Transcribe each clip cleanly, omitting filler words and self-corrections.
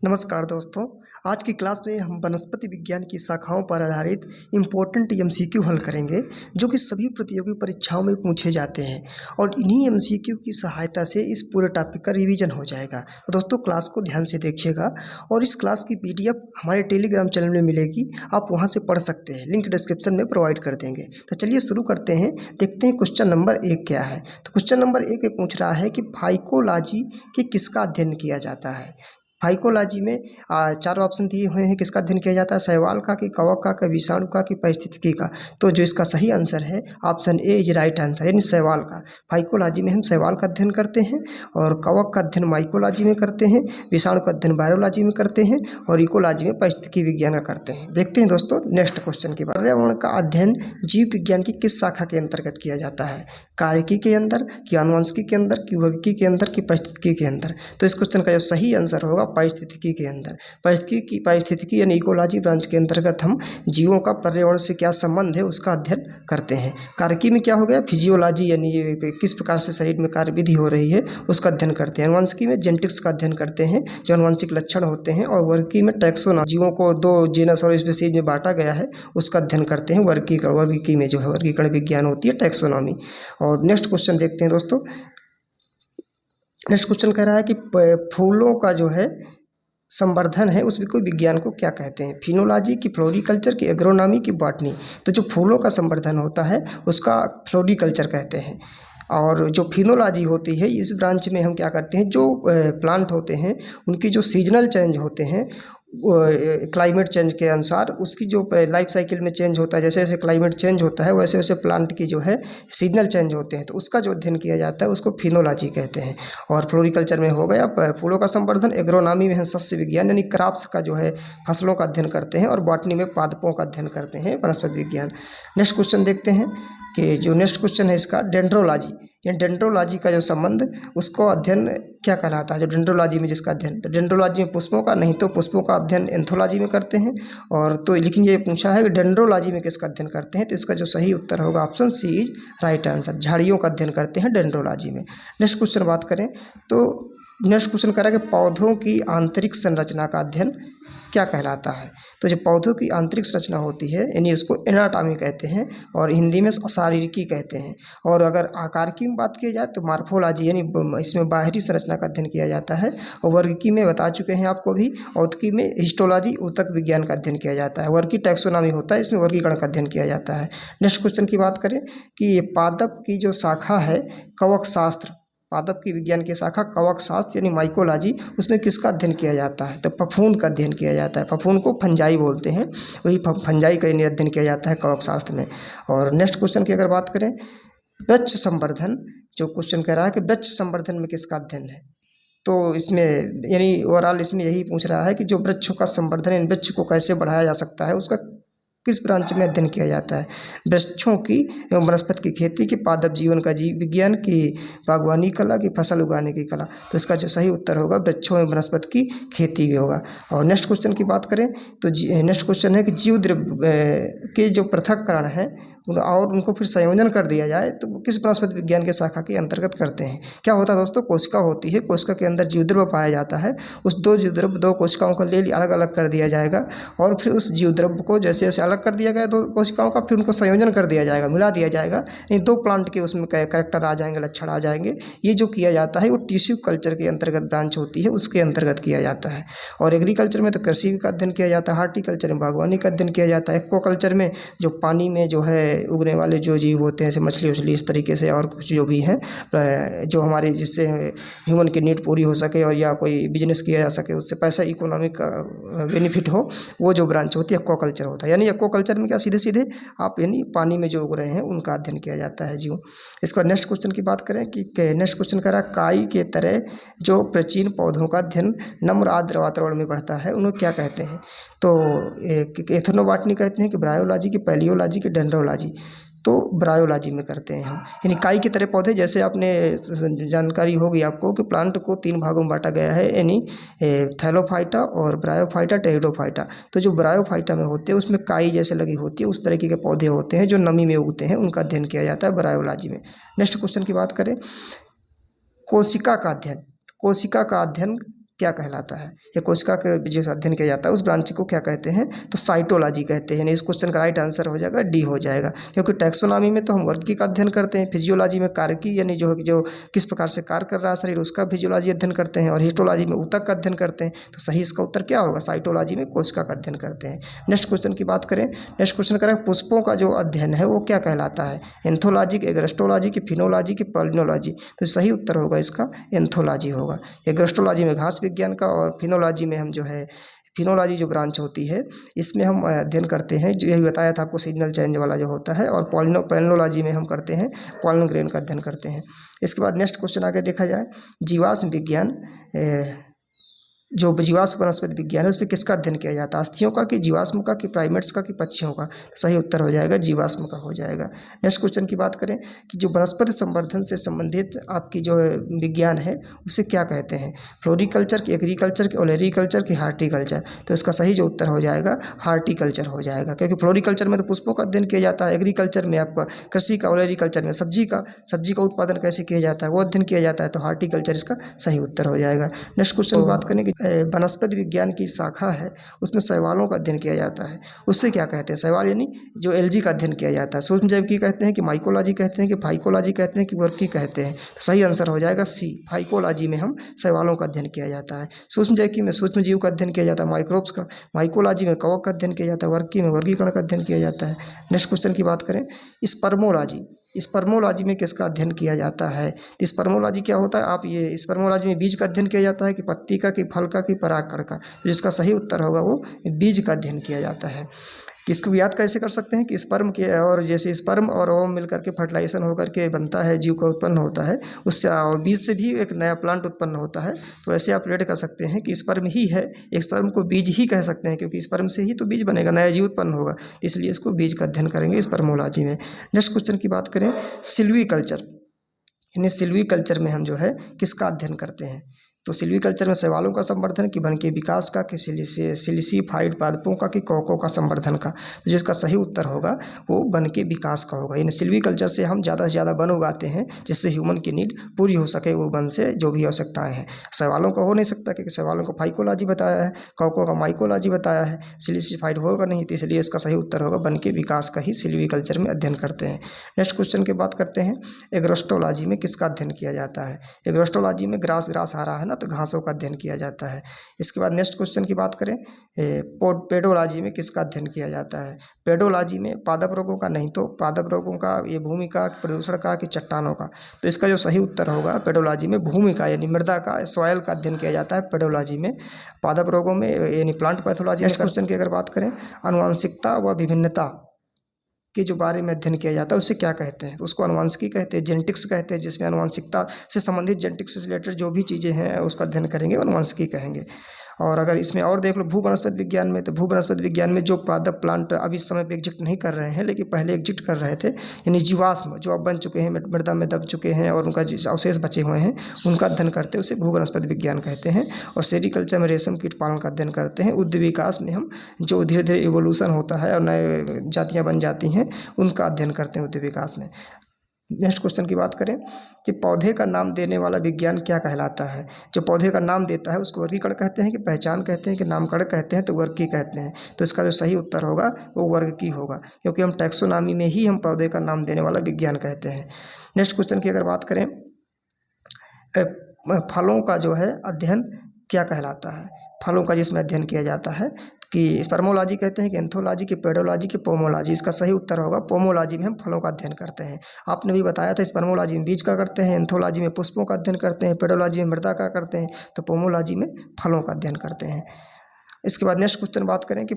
नमस्कार दोस्तों। आज की क्लास में हम वनस्पति विज्ञान की शाखाओं पर आधारित इम्पोर्टेंट एमसीक्यू हल करेंगे जो कि सभी प्रतियोगी परीक्षाओं में पूछे जाते हैं और इन्हीं एमसीक्यू की सहायता से इस पूरे टॉपिक का रिवीजन हो जाएगा। तो दोस्तों क्लास को ध्यान से देखिएगा और इस क्लास की पीडीएफ हमारे टेलीग्राम चैनल में मिलेगी, आप वहाँ से पढ़ सकते हैं, लिंक डिस्क्रिप्शन में प्रोवाइड कर देंगे। तो चलिए शुरू करते हैं, देखते हैं क्वेश्चन नंबर 1 क्या है। तो क्वेश्चन नंबर 1 में पूछ रहा है कि फाइकोलॉजी के किसका अध्ययन किया जाता है। फाइकोलॉजी में चारों ऑप्शन दिए हुए हैं, किसका अध्ययन किया जाता है, शैवाल का, कि कवक का, विषाणु का, कि पारिस्थितिकी का। तो जो इसका सही आंसर है option A is right answer, यानी शैवाल का। फाइकोलॉजी में हम शैवाल का अध्ययन करते हैं और कवक का अध्ययन माइकोलॉजी में करते हैं, विषाणु का अध्ययन वायरोलॉजी में करते हैं और इकोलॉजी में पारिस्थितिकी विज्ञान का करते हैं। देखते हैं दोस्तों नेक्स्ट क्वेश्चन की बात। पर्यावरण का अध्ययन जीव विज्ञान की किस शाखा के अंतर्गत किया जाता है, कार्यकी के अंदर, कि आनुवंशिकी के अंदर, कि वर्गीकी के अंदर, कि पारिस्थितिकी के अंदर। तो इस क्वेश्चन का जो सही आंसर होगा पारिस्थितिकी के अंदर। पारिस्थितिकी यानी इकोलॉजी ब्रांच के अंतर्गत हम जीवों का पर्यावरण से क्या संबंध है उसका अध्ययन करते हैं। कार्यकी में क्या हो गया, फिजियोलॉजी यानी किस प्रकार से शरीर में कार्यविधि हो रही है उसका अध्ययन करते हैं। आनुवंशिकी में जेनेटिक्स का अध्ययन करते हैं, जो आनुवंशिक लक्षण होते हैं। और वर्गीकी में टैक्सोनॉमी, जीवों को 2 जीनस और स्पीशीज में बांटा गया है उसका अध्ययन करते हैं। वर्गीकी में जो है वर्गीकरण विज्ञान होती है, टैक्सोनॉमी। और नेक्स्ट क्वेश्चन देखते हैं दोस्तों। नेक्स्ट क्वेश्चन कह रहा है कि फूलों का जो है संवर्धन है उसमें कोई विज्ञान को क्या कहते हैं, फिनोलॉजी, की फ्लोरिकल्चर, की एग्रोनॉमी, की बॉटनी। तो जो फूलों का संवर्धन होता है उसका फ्लोरिकल्चर कहते हैं। और जो फिनोलॉजी होती है इस ब्रांच में हम क्या करते हैं, जो प्लांट होते हैं उनकी जो सीजनल चेंज होते हैं क्लाइमेट चेंज के अनुसार उसकी जो लाइफ साइकिल में चेंज होता है, जैसे जैसे क्लाइमेट चेंज होता है वैसे वैसे प्लांट की जो है सीजनल चेंज होते हैं, तो उसका जो अध्ययन किया जाता है उसको फिनोलॉजी कहते हैं। और फ्लोरिकल्चर में हो गया फूलों का संवर्धन, एग्रोनॉमी में है सस्य विज्ञान यानी क्रॉप्स का जो है फसलों का अध्ययन करते हैं, और बॉटनी में पादपों का अध्ययन करते हैं, वनस्पति विज्ञान। नेक्स्ट क्वेश्चन देखते हैं कि जो नेक्स्ट क्वेश्चन है इसका डेंड्रोलॉजी, यानी डेंड्रोलॉजी का जो संबंध उसको अध्ययन क्या कहलाता है, जो डेंड्रोलॉजी में जिसका अध्ययन। तो डेंड्रोलॉजी में पुष्पों का, नहीं तो पुष्पों का अध्ययन एंथोलॉजी में करते हैं। और तो लेकिन ये पूछा है कि डेंड्रोलॉजी में किसका अध्ययन करते हैं, तो इसका जो सही उत्तर होगा option C is right answer, झाड़ियों का अध्ययन करते हैं डेंड्रोलॉजी में। नेक्स्ट क्वेश्चन बात करें तो नेक्स्ट क्वेश्चन कह रहा है कि पौधों की आंतरिक संरचना का अध्ययन क्या कहलाता है। तो जो पौधों की आंतरिक संरचना होती है यानी उसको एनाटॉमी कहते हैं और हिंदी में शारीरिकी कहते हैं। और अगर आकार की बात की जाए तो मार्फोलॉजी यानी इसमें बाहरी संरचना का अध्ययन किया जाता है। और वर्गीकी में बता चुके हैं आपको भी। औतकी में हिस्टोलॉजी, ऊतक विज्ञान का अध्ययन किया जाता है। वर्गी टैक्सोनॉमी होता है, इसमें वर्गीकरण का अध्ययन किया जाता है। नेक्स्ट क्वेश्चन की बात करें कि ये पादप की जो शाखा है कवक शास्त्र, पादप की विज्ञान की शाखा कवक शास्त्र यानी माइकोलॉजी, उसमें किसका अध्ययन किया जाता है, तो फफूंद का अध्ययन किया जाता है। फफूंद को फंजाई बोलते हैं, वही फंजाई का अध्ययन किया जाता है कवक शास्त्र में। और नेक्स्ट क्वेश्चन की अगर बात करें वृक्ष संवर्धन, जो क्वेश्चन कह रहा है कि वृक्ष संवर्धन में किसका अध्ययन है, तो इसमें यानी ओवरऑल इसमें यही पूछ रहा है कि जो वृक्षों का संवर्धन, इन वृक्ष को कैसे बढ़ाया जा सकता है उसका किस ब्रांच में अध्ययन किया जाता है। वृक्षों की एवं वनस्पति की खेती, की पादप जीवन का जीव विज्ञान, की बागवानी कला, की फसल उगाने की कला। तो इसका जो सही उत्तर होगा वृक्षों एवं वनस्पति की खेती भी होगा। और नेक्स्ट क्वेश्चन की बात करें तो नेक्स्ट क्वेश्चन है कि जीव द्रव्य के जो पृथक्करण है और उनको फिर संयोजन कर दिया जाए तो किस वनस्पति विज्ञान के शाखा के अंतर्गत करते हैं। क्या होता है दोस्तों, कोशिका होती है, कोशिका के अंदर जीव द्रव्य पाया जाता है, उस दो कोशिकाओं को ले अलग अलग कर दिया जाएगा और फिर उस जीव द्रव्य को जैसे जैसे अलग कर दिया गया 2 कोशिकाओं का, फिर उनको संयोजन कर दिया जाएगा, मिला दिया जाएगा, नहीं 2 प्लांट के उसमें कैरेक्टर आ जाएंगे, लक्षण आ जाएंगे। ये जो किया जाता है वो टिश्यू कल्चर के अंतर्गत ब्रांच होती है, उसके अंतर्गत किया जाता है। और एग्रीकल्चर में तो कृषि का अध्ययन किया जाता है, हार्टिकल्चर में बागवानी का अध्ययन किया जाता है, एक्वाकल्चर में जो पानी में जो है उगने वाले जो जीव होते हैं जैसे मछली उछली इस तरीके से और कुछ जो भी हैं जो हमारे जिससे ह्यूमन की नीड पूरी हो सके और या कोई बिजनेस किया जा सके, उससे पैसा इकोनॉमिक बेनिफिट हो, वो जो ब्रांच होती है एक्वाकल्चर होता है। यानी एक्वाकल्चर में क्या सीधे सीधे आप यानी पानी में जो उग रहे हैं उनका अध्ययन किया जाता है जीव। इसका नेक्स्ट क्वेश्चन की बात करें कि नेक्स्ट क्वेश्चन कह रहा है काई के तरह जो प्राचीन पौधों का अध्ययन नम्र आर्द्र वातावरण में बढ़ता है उन्हें क्या कहते हैं। तो एथनोबॉटनी कहते हैं, कि ब्रायोलॉजी, की पैलियोलॉजी, की डेंड्रोलॉजी। तो ब्रायोलॉजी में करते हैं हम, यानी काई की तरह पौधे। जैसे आपने जानकारी होगी आपको कि प्लांट को 3 भागों में बांटा गया है, यानी थैलोफाइटा और ब्रायोफाइटा, टेरिडोफाइटा। तो जो ब्रायोफाइटा में होते हैं उसमें काई जैसे लगी होती है, उस तरीके के पौधे होते हैं जो नमी में उगते हैं, उनका अध्ययन किया जाता है ब्रायोलॉजी में। नेक्स्ट क्वेश्चन की बात करें कोशिका का अध्ययन, कोशिका का अध्ययन क्या कहलाता है? या कोशिका का जो अध्ययन किया जाता है उस ब्रांच को क्या कहते हैं? तो साइटोलॉजी कहते हैं। यानी इस क्वेश्चन का राइट आंसर हो जाएगा डी हो जाएगा, क्योंकि टैक्सोनॉमी में तो हम वर्गीकरण का अध्ययन करते हैं, फिजियोलॉजी में कारकी यानी जो किस प्रकार से कार्य कर रहा है शरीर उसका फिजियोलॉजी अध्ययन करते हैं, और हिस्टोलॉजी में ऊतक का अध्ययन करते हैं। तो सही इसका उत्तर क्या होगा? साइटोलॉजी में कोशिका का अध्ययन करते हैं। नेक्स्ट क्वेश्चन की बात करें, नेक्स्ट क्वेश्चन करें पुष्पों का जो अध्ययन है वो क्या कहलाता है? एंथोलॉजी, एग्रेस्टोलॉजी की, फिनोलॉजी की, पॉलिनोलॉजी? तो सही उत्तर होगा इसका एंथोलॉजी होगा। एग्रेस्टोलॉजी में घास विज्ञान का, और फिनोलॉजी में हम जो है फिनोलॉजी जो ब्रांच होती है इसमें हम अध्ययन करते हैं, जो यही बताया था आपको सीजनल चेंज वाला जो होता है, और पॉलिनोलॉजी में हम करते हैं पॉलन ग्रेन का अध्ययन करते हैं। इसके बाद नेक्स्ट क्वेश्चन आगे देखा जाए, जीवाश्म विज्ञान जो जीवाश्म वनस्पति विज्ञान है उस पर किसका अध्ययन किया जाता है? अस्थियों का, कि जीवाश्म का, कि प्राइमेट्स का, कि पक्षियों का? सही उत्तर हो जाएगा जीवाश्म का हो जाएगा। नेक्स्ट क्वेश्चन की बात करें कि जो वनस्पति संवर्धन से संबंधित आपकी जो विज्ञान है उसे क्या कहते हैं? फ्लोरिकल्चर, की एग्रीकल्चर, की ओलेरीकल्चर, की हार्टिकल्चर? तो इसका सही जो उत्तर हो जाएगा हार्टिकल्चर हो जाएगा, क्योंकि फ्लोरिकल्चर में तो पुष्पों का अध्ययन किया जाता है, एग्रीकल्चर में आपका कृषि का, ओलेरीकल्चर में सब्जी का उत्पादन कैसे किया जाता है वो अध्ययन किया जाता है। तो हार्टिकल्चर इसका सही उत्तर हो जाएगा। नेक्स्ट क्वेश्चन की बात करें कि वनस्पति विज्ञान की शाखा है उसमें शैवालों का अध्ययन किया जाता है, उससे क्या कहते हैं? शैवाल यानी जो एल्गी का अध्ययन किया जाता है। सूक्ष्म जैविकी कहते हैं, कि माइकोलॉजी कहते हैं, कि फाइकोलॉजी कहते हैं, कि वर्की कहते हैं? तो सही आंसर हो जाएगा सी, फाइकोलॉजी में हम शैवालों का अध्ययन किया जाता है। सूक्ष्म जैविकी में सूक्ष्म जीव का अध्ययन किया जाता है, माइक्रोब्स का। माइकोलॉजी में कवक का अध्ययन किया जाता है। वर्की में वर्गीकरण का अध्ययन किया जाता है। नेक्स्ट क्वेश्चन की बात करें, स्पर्मोलॉजी में किसका अध्ययन किया जाता है? तो स्पर्मोलॉजी क्या होता है? आप ये स्पर्मोलॉजी में बीज का अध्ययन किया जाता है, कि पत्ती का, कि फल का, कि परागकण का? तो जिसका सही उत्तर होगा वो बीज का अध्ययन किया जाता है। इसको याद कैसे कर सकते हैं कि स्पर्म के, और जैसे स्पर्म और ओवम मिलकर के फर्टिलाइजेशन होकर के बनता है, जीव का उत्पन्न होता है, उससे और बीज से भी एक नया प्लांट उत्पन्न होता है। तो ऐसे आप रिलेट कर सकते हैं कि स्पर्म ही है, एक स्पर्म को बीज ही कह सकते हैं, क्योंकि स्पर्म से ही तो बीज बनेगा, नया जीव उत्पन्न होगा, इसलिए इसको बीज का अध्ययन करेंगे स्पर्मोलॉजी में। नेक्स्ट क्वेश्चन की बात करें, सिल्वीकल्चर, यानी सिल्वीकल्चर में हम जो है किसका अध्ययन करते हैं? तो सिल्वीकल्चर में शैवालों का संवर्धन, कि वन के विकास का, कि सिलिसीफाइड पादपों का, कि कवकों का संवर्धन का? तो जिसका सही उत्तर होगा वो वन के विकास का होगा। यानी सिल्वीकल्चर से हम ज़्यादा से ज़्यादा वन उगाते हैं जिससे ह्यूमन की नीड पूरी हो सके, वो वन से जो भी आवश्यकताएं हैं। शैवालों का हो नहीं सकता, क्योंकि शैवालों को फाइकोलॉजी बताया है, कवकों का माइकोलॉजी बताया है, सिलिसीफाइड होगा नहीं, तो इसलिए इसका सही उत्तर होगा वन के विकास का ही सिल्वीकल्चर में अध्ययन करते हैं। नेक्स्ट क्वेश्चन की बात करते हैं, एग्रोस्टोलॉजी में किसका अध्ययन किया जाता है? एग्रोस्टोलॉजी में ग्रास आ रहा है ना, तो घासों का अध्ययन किया जाता है। इसके बाद नेक्स्ट क्वेश्चन की बात करें, पेडोलॉजी में किसका अध्ययन किया जाता है? पेडोलॉजी में पादप रोगों का, नहीं तो पादप रोगों का, ये भूमि का, प्रदूषण का, कि चट्टानों का? तो इसका जो सही उत्तर होगा पेडोलॉजी में भूमि का, यानी मृदा का, सॉयल का अध्ययन किया जाता है पेडोलॉजी में। पादप रोगों में यानी प्लांट पैथोलॉजी। नेक्स्ट क्वेश्चन की अगर बात करें, आनुवंशिकता व विभिन्नता के जो बारे में अध्ययन किया जाता है उसे क्या कहते हैं? तो उसको आनुवंशिकी कहते हैं, जेनेटिक्स कहते हैं, जिसमें आनुवंशिकता से संबंधित, जेनेटिक्स से रिलेटेड जो भी चीज़ें हैं उसका अध्ययन करेंगे, आनुवंशिकी कहेंगे। और अगर इसमें और देख लो भू वनस्पति विज्ञान में, तो भू वनस्पति विज्ञान में जो पादप प्लांट अभी इस समय पे एग्जिस्ट नहीं कर रहे हैं लेकिन पहले एग्जिस्ट कर रहे थे, यानी जीवाश्म जो अब बन चुके हैं, मृदा में दब चुके हैं और उनका जो अवशेष बचे हुए हैं उनका अध्ययन करते हैं, उसे भू वनस्पति विज्ञान कहते हैं। और सेरिकल्चर में रेशम कीट पालन का अध्ययन करते हैं। उद्योग विकास में हम जो धीरे धीरे इवोल्यूशन होता है और नए जातियाँ बन जाती हैं उनका अध्ययन करते हैं उद्योग विकास में। नेक्स्ट क्वेश्चन की बात करें कि पौधे का नाम देने वाला विज्ञान क्या कहलाता है? जो पौधे का नाम देता है उसको वर्गीकरण कहते हैं, कि पहचान कहते हैं, कि नामकरण कहते हैं? तो वर्गीकरण कहते हैं। तो इसका जो सही उत्तर होगा वो वर्गीकरण होगा, क्योंकि हम टैक्सोनॉमी में ही हम पौधे का नाम देने वाला विज्ञान कहते हैं। नेक्स्ट क्वेश्चन की अगर बात करें, फलों का जो है अध्ययन क्या कहलाता है? फलों का जिसमें अध्ययन किया जाता है, कि स्पर्मोलॉजी कहते हैं, कि एंथोलॉजी, की पेडोलॉजी, की पोमोलॉजी? इसका सही उत्तर होगा पोमोलॉजी में हम फलों का अध्ययन करते हैं। आपने भी बताया था स्पर्मोलॉजी में बीज का करते हैं, एंथोलॉजी में पुष्पों का अध्ययन करते हैं, पेडोलॉजी में मृदा का करते हैं, तो पोमोलॉजी में फलों का अध्ययन करते हैं। इसके बाद नेक्स्ट क्वेश्चन बात करें कि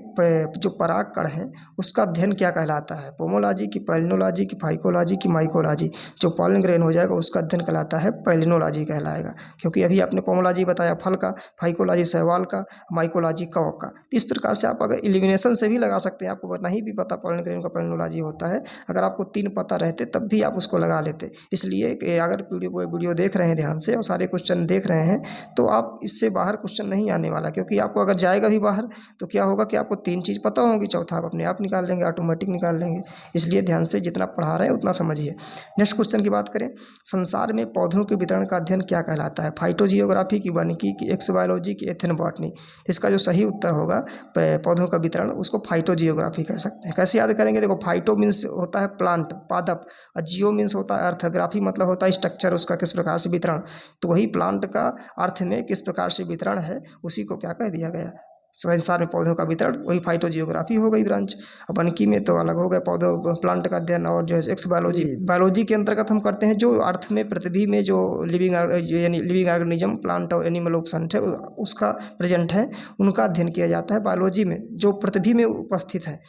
जो परागकण है उसका अध्ययन क्या कहलाता है? पोमोलॉजी, की पैलिनोलॉजी, की फाइकोलॉजी, की माइकोलॉजी? जो पॉलन ग्रेन हो जाएगा उसका अध्ययन कहलाता है पैलिनोलॉजी कहलाएगा, क्योंकि अभी आपने पोमोलॉजी बताया फल का, फाइकोलॉजी शैवाल का, माइकोलॉजी कवक का। इस प्रकार से आप अगर एलिमिनेशन से भी लगा सकते हैं, आपको नहीं भी पता पॉलन ग्रेन का पैलिनोलॉजी होता है, अगर आपको 3 पता रहते तब भी आप उसको लगा लेते। इसलिए कि अगर वीडियो देख रहे हैं ध्यान से और सारे क्वेश्चन देख रहे हैं तो आप इससे बाहर क्वेश्चन नहीं आने वाला, क्योंकि आपको अगर जाएगा ही बाहर, तो क्या होगा कि आपको 3 चीज़ पता होंगी, चौथा आप अपने आप निकाल लेंगे, ऑटोमेटिक निकाल लेंगे। इसलिए ध्यान से जितना पढ़ा रहे हैं उतना समझिए। नेक्स्ट क्वेश्चन की बात करें, संसार में पौधों के वितरण का अध्ययन क्या कहलाता है? फाइटोजियोग्राफी की, वानिकी की, एक्सोबायोलॉजी की, एथनोबॉटनी। इसका जो सही उत्तर होगा पौधों का वितरण, उसको फाइटोजियोग्राफी कह सकते हैं। कैसे याद करेंगे? देखो, फाइटो मीन्स होता है प्लांट, पादप, और जियो मीन्स होता है अर्थ, ग्राफी मतलब होता है स्ट्रक्चर, उसका किस प्रकार से वितरण। तो वही प्लांट का अर्थ में किस प्रकार से वितरण है, उसी को क्या कह दिया गया, संसार में पौधों का वितरण, वही फाइटोजियोग्राफी हो गई ब्रांच। अब वानिकी में तो अलग हो गया, पौधों प्लांट का अध्ययन, और जो है एक्स बायोलॉजी, बायोलॉजी के अंतर्गत हम करते हैं जो अर्थ में, पृथ्वी में जो यानी लिविंग ऑर्गेनिज्म, प्लांट और एनिमल ऑप्शंट है उसका प्रेजेंट है, उनका अध्ययन किया जाता है बायोलॉजी में, जो पृथ्वी में उपस्थित है।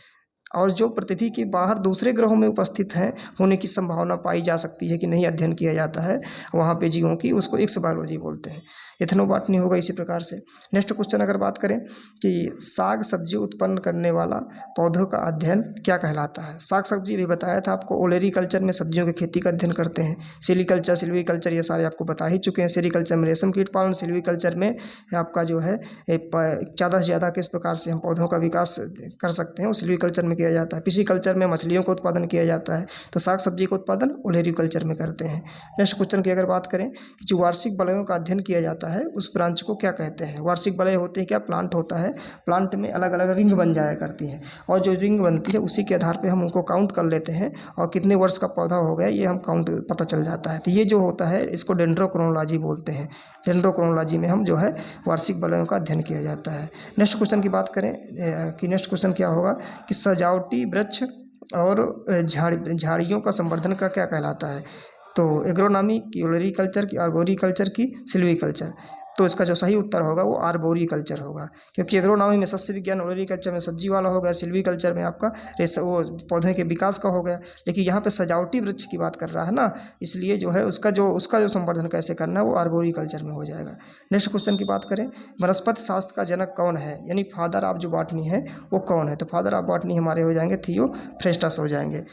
और जो पृथ्वी के बाहर दूसरे ग्रहों में उपस्थित हैं, होने की संभावना पाई जा सकती है कि नहीं अध्ययन किया जाता है वहाँ पे जीवों की, उसको एक्स बायोलॉजी बोलते हैं। एथनोबॉटनी होगा इसी प्रकार से। नेक्स्ट क्वेश्चन अगर बात करें कि साग सब्जी उत्पन्न करने वाला पौधों का अध्ययन क्या कहलाता है? साग सब्जी भी बताया था आपको, ओलेरी कल्चर में सब्जियों की खेती का अध्ययन करते हैं। सेरीकल्चर, सिल्वीकल्चर, ये सारे आपको बता ही चुके हैं। सेरीकल्चर में रेशम कीट पालन, सिल्वीकल्चर में आपका जो है ज़्यादा से ज़्यादा किस प्रकार से हम पौधों का विकास कर सकते हैं, वो सिल्वीकल्चर में किया जाता है। पिसीकल्चर में मछलियों का उत्पादन किया जाता है। तो साग सब्जी का उत्पादन ओलेरी कल्चर में करते हैं। नेक्स्ट क्वेश्चन की अगर बात करें कि जो वार्षिक वलयों का अध्ययन किया जाता है, उस ब्रांच को क्या कहते हैं? वार्षिक वलय होते हैं क्या? प्लांट होता है, प्लांट में अलग अलग रिंग बन जाया करती हैं, और जो रिंग बनती है उसी के आधार पे हम उनको काउंट कर लेते हैं, और कितने वर्ष का पौधा हो गया ये हम काउंट पता चल जाता है। तो ये जो होता है इसको डेंड्रोक्रोनोलॉजी बोलते हैं। डेंड्रोक्रोनोलॉजी में हम जो है वार्षिक वलयों का अध्ययन किया जाता है। नेक्स्ट क्वेश्चन की बात करें कि नेक्स्ट क्वेश्चन क्या होगा कि सजावटी वृक्ष और झाड़ियों का संवर्धन का क्या कहलाता है? तो एग्रोनॉमी की, ओलरीकल्चर की, आर्बोरिकल्चर की, सिल्वीकल्चर। तो इसका जो सही उत्तर होगा वो आर्बोरिकल्चर होगा, क्योंकि एग्रोनॉमी में सस्य विज्ञान, ओलरीकल्चर में सब्जी वाला हो गया, सिल्वीकल्चर में आपका वो पौधे के विकास का हो गया। लेकिन यहाँ पे सजावटी वृक्ष की बात कर रहा है ना, इसलिए जो है उसका जो संवर्धन कैसे करना है वो आर्बोरिकल्चर में हो जाएगा। नेक्स्ट क्वेश्चन की बात करें, वनस्पति शास्त्र का जनक कौन है, यानी फादर ऑफ जो बॉटनी है वो कौन है? तो फादर ऑफ बॉटनी हमारे हो जाएंगे थियोफ्रेस्टस हो जाएंगे।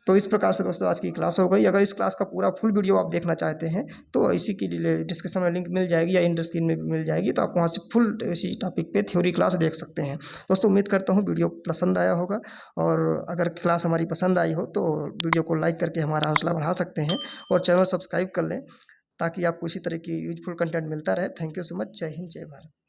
तो इस प्रकार से दोस्तों आज की क्लास हो गई। अगर इस क्लास का पूरा फुल वीडियो आप देखना चाहते हैं तो इसी की डिस्क्रिप्शन में लिंक मिल जाएगी या इंड स्क्रीन में भी मिल जाएगी, तो आप वहाँ से फुल इसी टॉपिक पे थ्योरी क्लास देख सकते हैं। दोस्तों उम्मीद करता हूँ वीडियो पसंद आया होगा, और अगर क्लास हमारी पसंद आई हो तो वीडियो को लाइक करके हमारा हौसला बढ़ा सकते हैं, और चैनल सब्सक्राइब कर लें ताकि आपको इसी तरह की यूजफुल कंटेंट मिलता रहे। Thank you so much. जय हिंद, जय भारत।